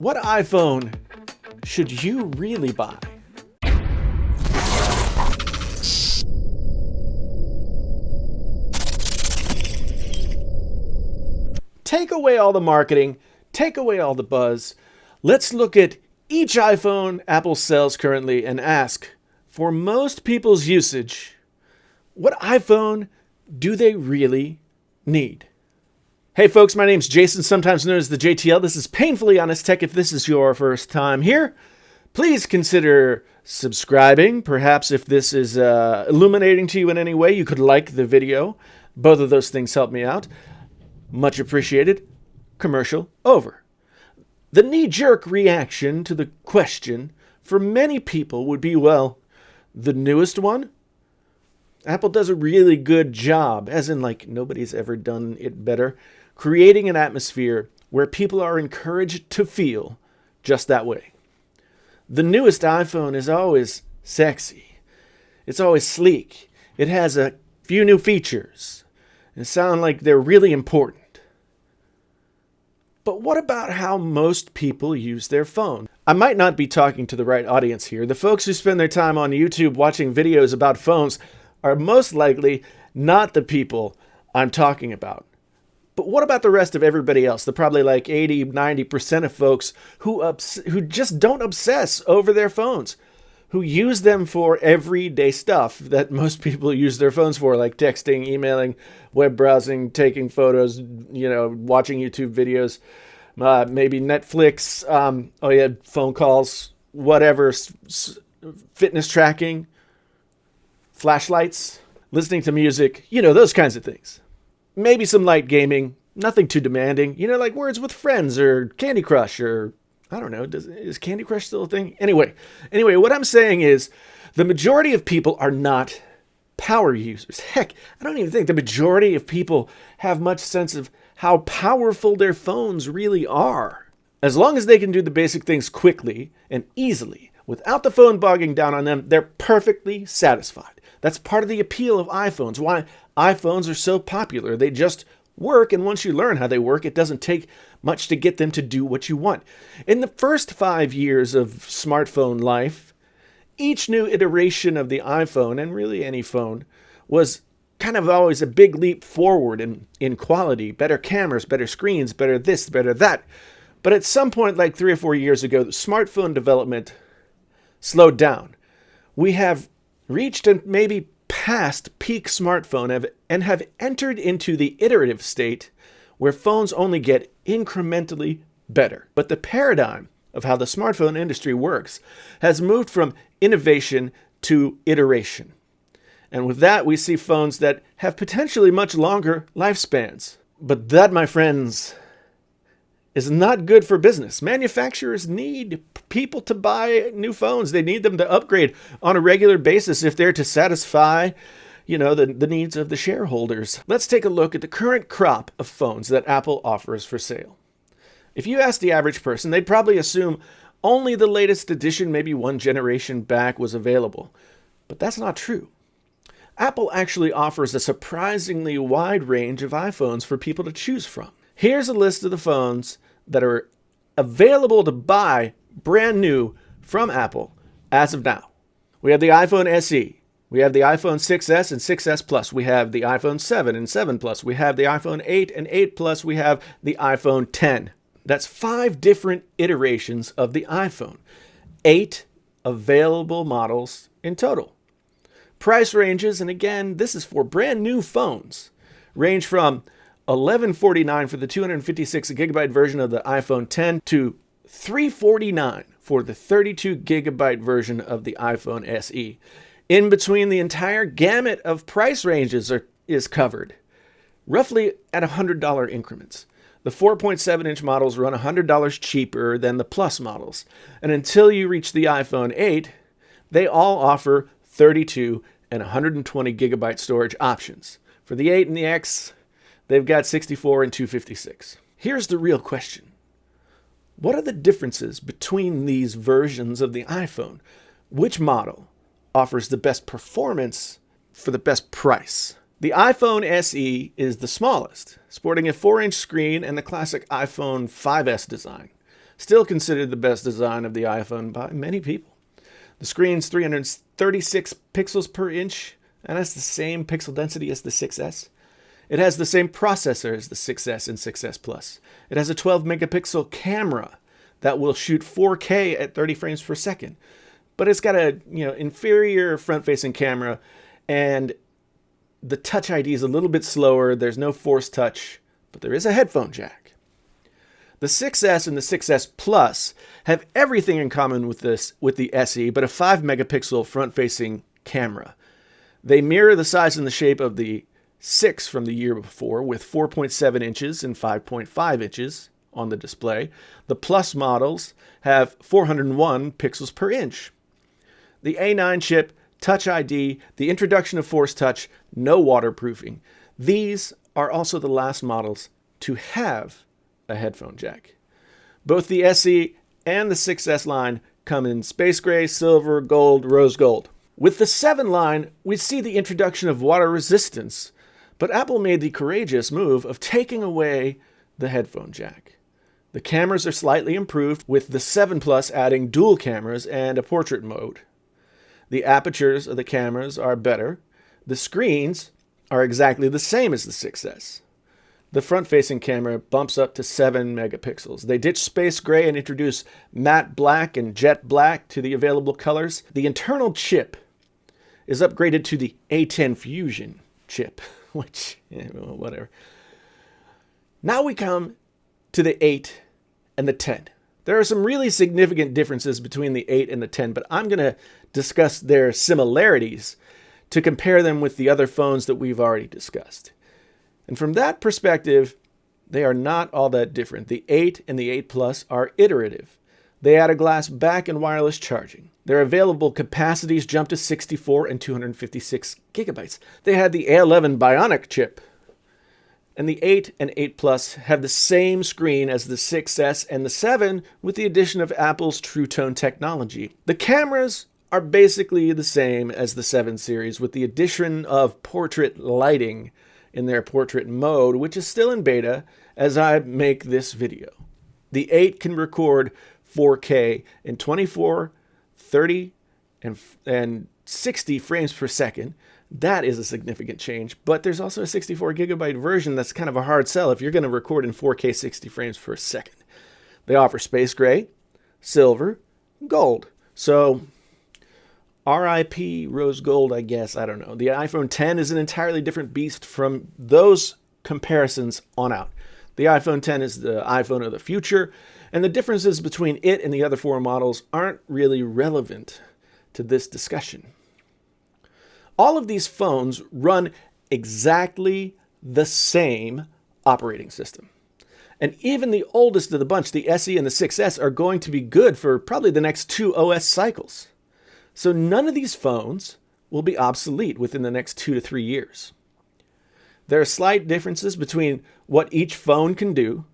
What iPhone should you really buy? Take away all the marketing, take away all the buzz. Let's look at each iPhone Apple sells currently and ask, for most people's usage, what iPhone do they really need? Hey folks, my name's Jason, sometimes known as the JTL. This is Painfully Honest Tech. If this is your first time here, please consider subscribing. Perhaps if this is illuminating to you in any way, you could like the video. Both of those things help me out. Much appreciated. Commercial over. The knee-jerk reaction to the question for many people would be, well, the newest one? Apple does a really good job, as in like nobody's ever done it better, creating an atmosphere where people are encouraged to feel just that way. The newest iPhone is always sexy. It's always sleek. It has a few new features and sound like they're really important. But what about how most people use their phone? I might not be talking to the right audience here. The folks who spend their time on YouTube watching videos about phones are most likely not the people I'm talking about. But what about the rest of everybody else? The probably like 80, 90% of folks who just don't obsess over their phones, who use them for everyday stuff that most people use their phones for, like texting, emailing, web browsing, taking photos, watching YouTube videos, maybe Netflix, phone calls, whatever, fitness tracking, flashlights, listening to music, those kinds of things. Maybe some light gaming, nothing too demanding, like Words with Friends or Candy Crush or I don't know, is Candy Crush still a thing? Anyway, what I'm saying is the majority of people are not power users. Heck, I don't even think the majority of people have much sense of how powerful their phones really are. As long as they can do the basic things quickly and easily, without the phone bogging down on them, they're perfectly satisfied. That's part of the appeal of iPhones, why iPhones are so popular. They just work, and once you learn how they work, it doesn't take much to get them to do what you want. In the first 5 years of smartphone life, each new iteration of the iPhone, and really any phone, was kind of always a big leap forward in quality. Better cameras, better screens, better this, better that. But at some point, like 3 or 4 years ago, smartphone development slowed down. We have reached and maybe past peak smartphone and have entered into the iterative state where phones only get incrementally better. But the paradigm of how the smartphone industry works has moved from innovation to iteration. And with that, we see phones that have potentially much longer lifespans. But that, my friends, is not good for business. Manufacturers need people to buy new phones. They need them to upgrade on a regular basis if they're to satisfy, the needs of the shareholders. Let's take a look at the current crop of phones that Apple offers for sale. If you ask the average person, they'd probably assume only the latest edition, maybe one generation back, was available. But that's not true. Apple actually offers a surprisingly wide range of iPhones for people to choose from. Here's a list of the phones that are available to buy brand new from Apple as of now. We have the iPhone SE. We have the iPhone 6s and 6s Plus. We have the iPhone 7 and 7 Plus. We have the iPhone 8 and 8 Plus. We have the iPhone 10. That's 5 different iterations of the iPhone. 8 available models in total. Price ranges, and again, this is for brand new phones, range from $1149 for the 256 gigabyte version of the iPhone 10 to $349 for the 32 gigabyte version of the iPhone SE. In between, the entire gamut of price ranges is covered, roughly at $100 increments. The 4.7-inch models run $100 cheaper than the Plus models. And until you reach the iPhone 8, they all offer 32 and 120 gigabyte storage options. For the 8 and the X, they've got 64 and 256. Here's the real question. What are the differences between these versions of the iPhone? Which model offers the best performance for the best price? The iPhone SE is the smallest, sporting a 4-inch screen and the classic iPhone 5S design. still considered the best design of the iPhone by many people. The screen's 336 pixels per inch, and has the same pixel density as the 6S. It has the same processor as the 6S and 6S Plus. It has a 12 megapixel camera that will shoot 4K at 30 frames per second. But it's got a, inferior front-facing camera, and the Touch ID is a little bit slower. There's no Force Touch, but there is a headphone jack. The 6S and the 6S Plus have everything in common with the SE, but a 5 megapixel front-facing camera. They mirror the size and the shape of the 6 from the year before, with 4.7 inches and 5.5 inches on the display. The Plus models have 401 pixels per inch. The A9 chip, Touch ID, the introduction of Force Touch, no waterproofing. These are also the last models to have a headphone jack. Both the SE and the 6S line come in space gray, silver, gold, rose gold. With the 7 line, we see the introduction of water resistance, but Apple made the courageous move of taking away the headphone jack. The cameras are slightly improved, with the 7 Plus adding dual cameras and a portrait mode. The apertures of the cameras are better. The screens are exactly the same as the 6S. The front-facing camera bumps up to 7 megapixels. They ditch space gray and introduce matte black and jet black to the available colors. The internal chip is upgraded to the A10 Fusion chip, which, whatever. Now we come to the 8 and the 10. There are some really significant differences between the 8 and the 10, but I'm going to discuss their similarities to compare them with the other phones that we've already discussed. And from that perspective, they are not all that different. The 8 and the 8 Plus are iterative. They add a glass back and wireless charging. Their available capacities jump to 64 and 256 gigabytes. They had the A11 Bionic chip. And the 8 and 8 Plus have the same screen as the 6S and the 7 with the addition of Apple's True Tone technology. The cameras are basically the same as the 7 series with the addition of portrait lighting in their portrait mode, which is still in beta as I make this video. The 8 can record 4K in 24, 30, and 60 frames per second. That is a significant change, but there's also a 64 gigabyte version that's kind of a hard sell if you're going to record in 4K 60 frames per second. They offer space gray, silver, gold. So RIP rose gold, I guess. I don't know. The iPhone X is an entirely different beast from those comparisons on out. The iPhone X is the iPhone of the future, and the differences between it and the other 4 models aren't really relevant to this discussion. All of these phones run exactly the same operating system. And even the oldest of the bunch, the SE and the 6S, are going to be good for probably the next 2 OS cycles. So none of these phones will be obsolete within the next 2 to 3 years. There are slight differences between what each phone can do,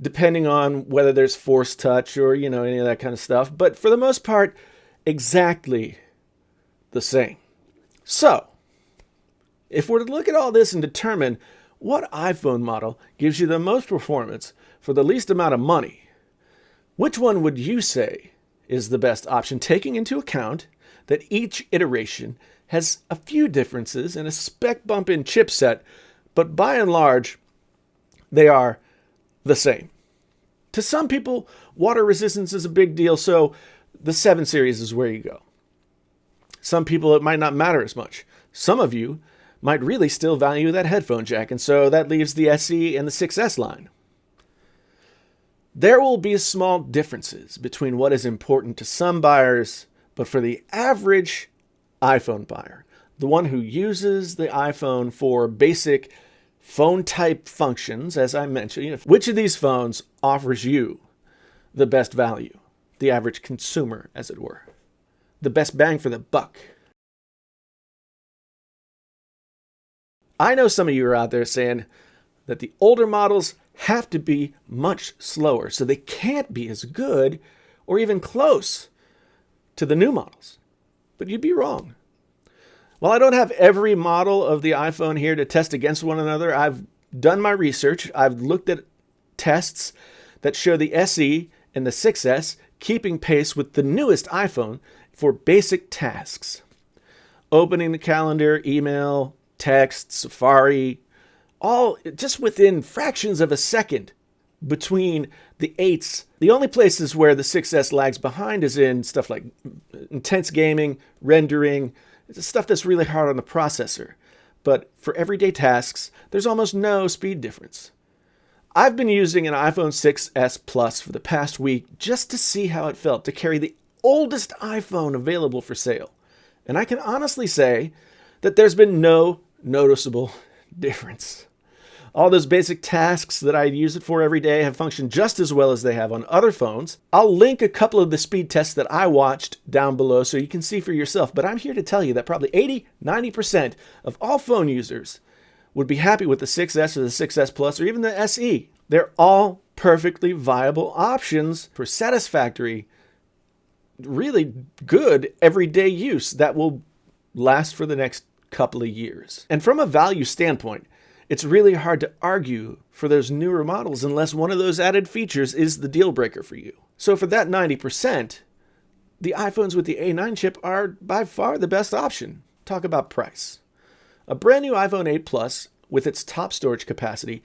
depending on whether there's Force Touch or, any of that kind of stuff. But for the most part, exactly the same. So, if we're to look at all this and determine what iPhone model gives you the most performance for the least amount of money, which one would you say is the best option, taking into account that each iteration has a few differences and a spec bump in chipset, but by and large, they are the same. To some people, water resistance is a big deal, so the 7 series is where you go. Some people, it might not matter as much. Some of you might really still value that headphone jack, and so that leaves the SE and the 6S line. There will be small differences between what is important to some buyers, but for the average iPhone buyer, the one who uses the iPhone for basic phone-type functions, as I mentioned, which of these phones offers you the best value? The average consumer, as it were. The best bang for the buck. I know some of you are out there saying that the older models have to be much slower, so they can't be as good or even close to the new models. But you'd be wrong. While I don't have every model of the iPhone here to test against one another, I've done my research. I've looked at tests that show the SE and the 6S keeping pace with the newest iPhone for basic tasks. Opening the calendar, email, text, Safari, all just within fractions of a second between the 8s. The only places where the 6S lags behind is in stuff like intense gaming, rendering, stuff that's really hard on the processor. But for everyday tasks, there's almost no speed difference. I've been using an iPhone 6S Plus for the past week just to see how it felt to carry the oldest iPhone available for sale. And I can honestly say that there's been no noticeable difference. All those basic tasks that I use it for every day have functioned just as well as they have on other phones. I'll link a couple of the speed tests that I watched down below so you can see for yourself. But I'm here to tell you that probably 80-90% of all phone users would be happy with the 6S or the 6S Plus or even the SE. They're all perfectly viable options for satisfactory, really good everyday use that will last for the next couple of years. And from a value standpoint, it's really hard to argue for those newer models unless one of those added features is the deal breaker for you. So for that 90%, the iPhones with the A9 chip are by far the best option. Talk about price. A brand new iPhone 8 Plus with its top storage capacity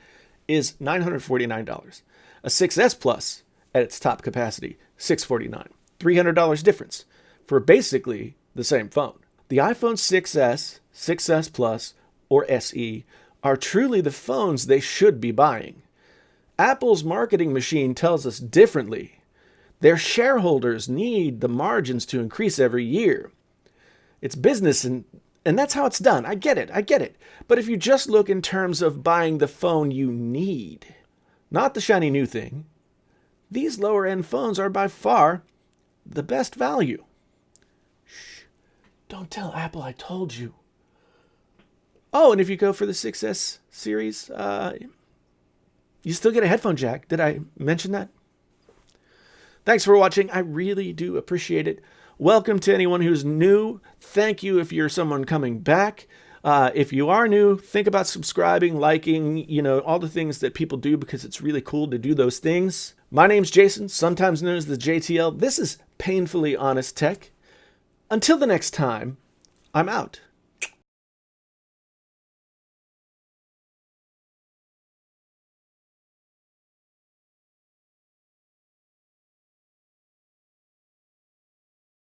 is $949. A 6S Plus at its top capacity, $649. $300 difference for basically the same phone. The iPhone 6S, 6S Plus, or SE are truly the phones they should be buying. Apple's marketing machine tells us differently. Their shareholders need the margins to increase every year. It's business and that's how it's done. I get it. But if you just look in terms of buying the phone you need, not the shiny new thing, these lower end phones are by far the best value. Shh, don't tell Apple I told you. Oh, and if you go for the 6S series, you still get a headphone jack. Did I mention that? Thanks for watching. I really do appreciate it. Welcome to anyone who's new. Thank you if you're someone coming back. If you are new, think about subscribing, liking, all the things that people do because it's really cool to do those things. My name's Jason, sometimes known as the JTL. This is Painfully Honest Tech. Until the next time, I'm out.